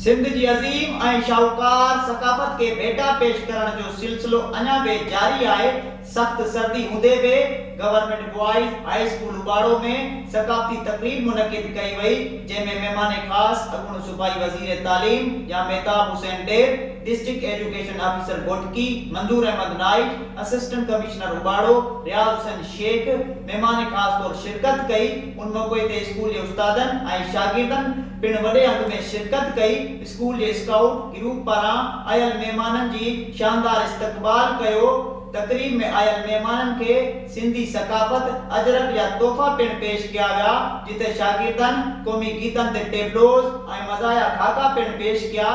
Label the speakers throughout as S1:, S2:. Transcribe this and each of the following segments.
S1: सिंध जी अजीम ऐं शाहूकार सकाफत के भेटा पेश करण जो सिलसिलो अञा बि जारी आहे। सख्त सर्दी हूंदे बि गवर्नमेंट बॉयज हाई स्कूल उबाड़ो में सकाफती तकरीब मुनक़िद कई वई, जंहिंमें मेहमान खास अॻूणो सूबाई वज़ीर तालीम या मेहताब हुसैन डेर, district education officer Ghotki, Manzoor Ahmed Naik, assistant commissioner Ubauro Riaz Hussain Shaikh मेहमान खास तौर शिरकत कई। उन मौके ते स्कूल जे उस्तादन ऐं शागिर्दन पिण वॾे अंग में शिरकत कई। स्कूल जे स्काउट ग्रुप पारां आयल मेहमानन जी शानदार इस्तकबाल कयो। तकरीब में आयल मेहमानन के सिंधी सकाफत अजरक या तोहफा पिण पेश किया विया, जिते शागिर्दन क़ौमी गीतन ते टेबलोज ऐं मज़ाया खाका पिण पेश किया।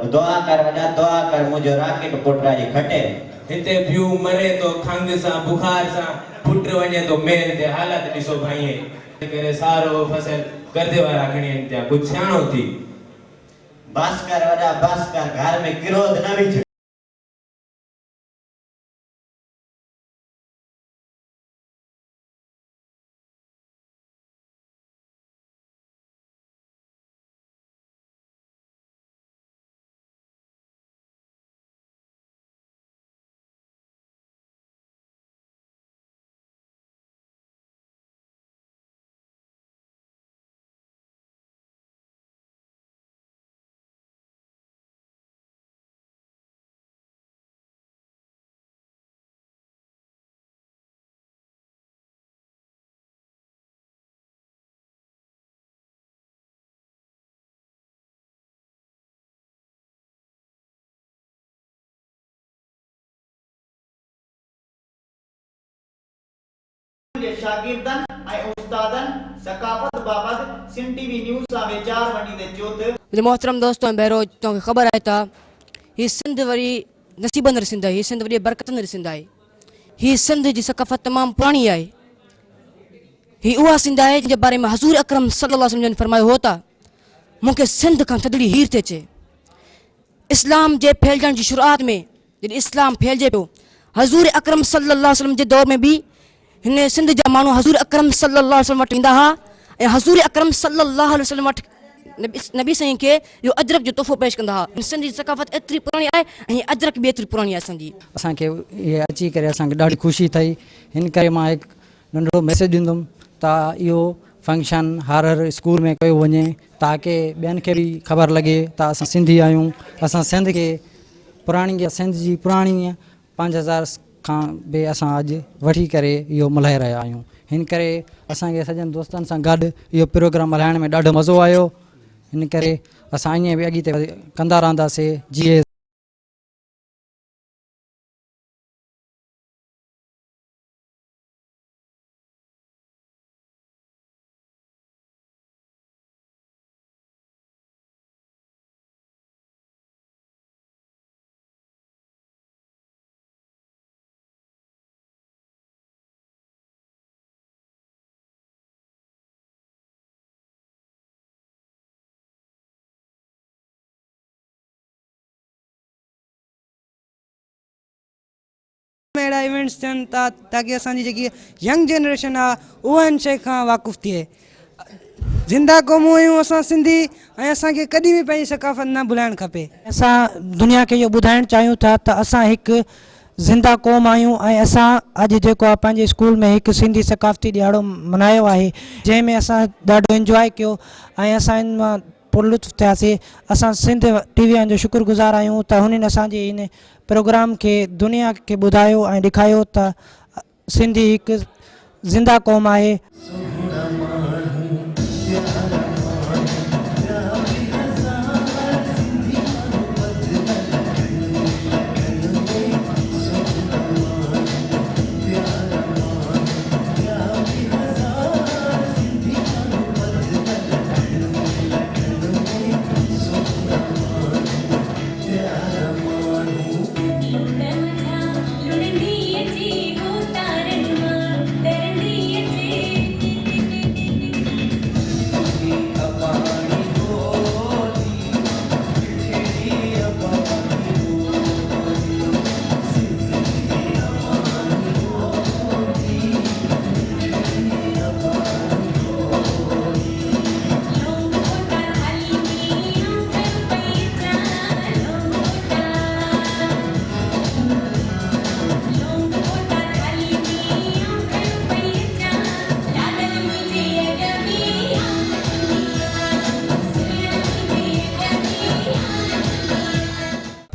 S2: दुआ कर वजा दुआ कर मुझे राकेट पुटरा जी खटे
S3: हिते पियो मरे तो खंग सा बुखार सा पुट वने तो मेल ते हालत दिसो भाई करे सारो फसल गर्दे वाला खणी त्या कुछ सियाणो थी।
S2: बस कर वजा बस कर, घर में क्रोध न विझ।
S1: शागिर्दन ऐं उस्तादन सकाफत बाबत सिंध टीवी न्यूज़ सां वीचार वंडी दे चयो त
S4: मोहतरम दोस्तों बहरोज तो खबर है था ही सिंध वरी नसीबन रिसिंद है, सिंध वरी बरकतन रिसिंद है। ही सिंध जी सकाफत तमाम पुरानी है। ही उहा सिंध है जिन बारे में हजूर अकरम सल्लल्लाहु अलैहि वसल्लम फरमायो होता मुके सिंध का थदड़ी हीर थे चे। इस्लाम जे फैलजण की शुरुआत में जब इस्लाम फैलजे पियो हजूर अकरम सल्लल्लाहु अलैहि वसल्लम जे दौर में भी हिन सिंध जा मानू हजूर अकरम सल्लल्लाहु अलैहि वसल्लम वटि ईंदा हा ऐं हजूर अकरम सल्लल्लाहु अलैहि वसल्लम वटि नबी साईं के यो अजरक जो तोहफ़ो पेश कंदा हा। सिंध जी सकाफत एतरी पुरानी आहे ऐं अजरक भी एतरी पुरानी आहे असांजी।
S5: असांखे ये अची करे असांखे ॾाढी ख़ुशी थई। हिन करे मां हिकु नंढो मैसेज ॾींदुमि त इहो फंक्शन हर स्कूल में कयो वञे ताकि ॿियनि खे बि ख़बर लॻे त असां सिंधी आहियूं। असां सिंध खे पुराणी सिंध जी पुराणी 5000 खां बि असां अॼु वठी करे इहो मल्हाए रहिया आहियूं। हिन करे असांखे सॼनि दोस्तनि सां गॾु इहो प्रोग्राम मल्हाइण में ॾाढो मज़ो आयो। हिन करे असां ईअं बि अॻिते कंदा रहंदासीं जीअं
S6: अहिड़ा इवेंट्स थियनि था ताकी असांजी जेकी यंग जनरेशन आहे उहा हिन शइ खां वाक़ुफ़ु थिए। ज़िंदा क़ौमूं आहियूं असां सिंधी ऐं असांखे कॾहिं बि पंहिंजी सकाफ़त न भुलाइणु खपे।
S7: असां दुनिया खे इहो ॿुधाइणु चाहियूं था त असां हिकु ज़िंदा क़ौम आहियूं ऐं असां अॼु जेको आहे पंहिंजे स्कूल में हिकु सिंधी सकाफ़ती ॾियारो मल्हायो आहे जंहिंमें असां ॾाढो इंजॉय कयो ऐं असां इन मां पुरलुत्फ़ थियासीं। असां सिंध टीवी वारनि जो शुक्रगुज़ार आहियूं त हुननि असांजे इन प्रोग्राम खे दुनिया खे ॿुधायो ऐं ॾेखारियो त सिंधी हिकु ज़िंदा क़ौम आहे।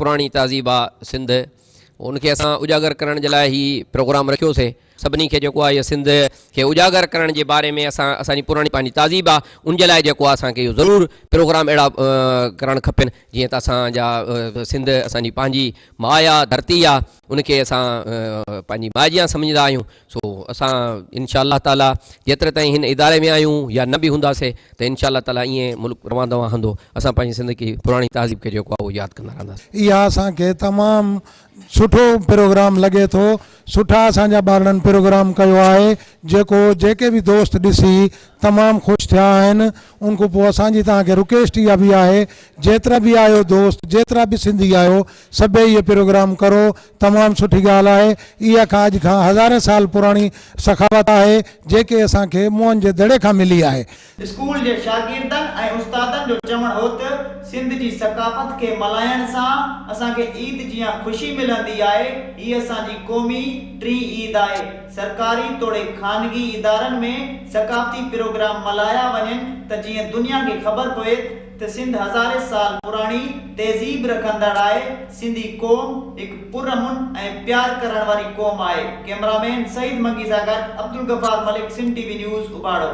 S8: पुरानी तहज़ीब आहे सिंध उनखे असां उजागर करण जे लाइ ही प्रोग्राम रखियोसीं। सभिनी खे जेको आहे इहो सिंध खे उजागर करण जे बारे में असांजी पुरानी पंहिंजी तहज़ीब आहे उन जे लाइ जेको आहे असांखे इहो ज़रूरु प्रोग्राम अहिड़ा करणु खपनि जीअं त असांजा सिंध असांजी पंहिंजी माउ आहे धरती आहे उनखे असां पंहिंजी माइजियां सम्झंदा आहियूं। सो असां इनशा अल्लाह ताला जेतिरे ताईं हिन इदारे में आहियूं या न बि हूंदासीं त इनशा अल्लाह ताला ईअं मुल्क रवंदो रहंदो असां पंहिंजी सिंध की पुरानी तहज़ीब खे जेको आहे उहो यादि कंदा रहंदासीं।
S9: इहा असांखे तमामु सुठो प्रोग्राम लॻे थो। सुठा असांजा ॿारनि प्रोग्राम कयो आहे जेके बि दोस्त ॾिसी तमामु ख़ुशि थिया आहिनि। उन खां पोइ असांजी तव्हांखे रिक्वेस्ट इहा बि आहे जेतिरा बि आहियो दोस्त जेतिरा बि सिंधी आहियो सभई इहे प्रोग्राम करो। तमामु सुठी ॻाल्हि आहे। इहा अॼु खां हज़ारे साल पुराणी सखावत आहे जेके असांखे मुंहनि जे दड़े खां मिली आहे।
S1: स्कूल जे शागिर्दनि ऐं उस्तादनि जो चवणु हो त सिंध जी सकाफ़त खे मल्हाइण सां असांखे ईद जीअं ख़ुशी मिलंदी आहे। हीअ असांजी क़ौमी टी ईद आहे। सरकारी तोड़े ख़ानगी इदारनि में सकाफ़ती प्रोग्राम मल्हाया वञनि त जीअं दुनिया खे ख़बर पए त सिंध हज़ारे साल पुराणी तहज़ीब रखंदड़ आहे। सिंधी क़ौम हिकु पुरअमन ऐं प्यार करण वारी क़ौम आहे। कैमरामैन सईद मंगी सां गॾु अब्दुल गफ़ार मलिक, सिंध टीवी न्यूज़ उबाड़ो।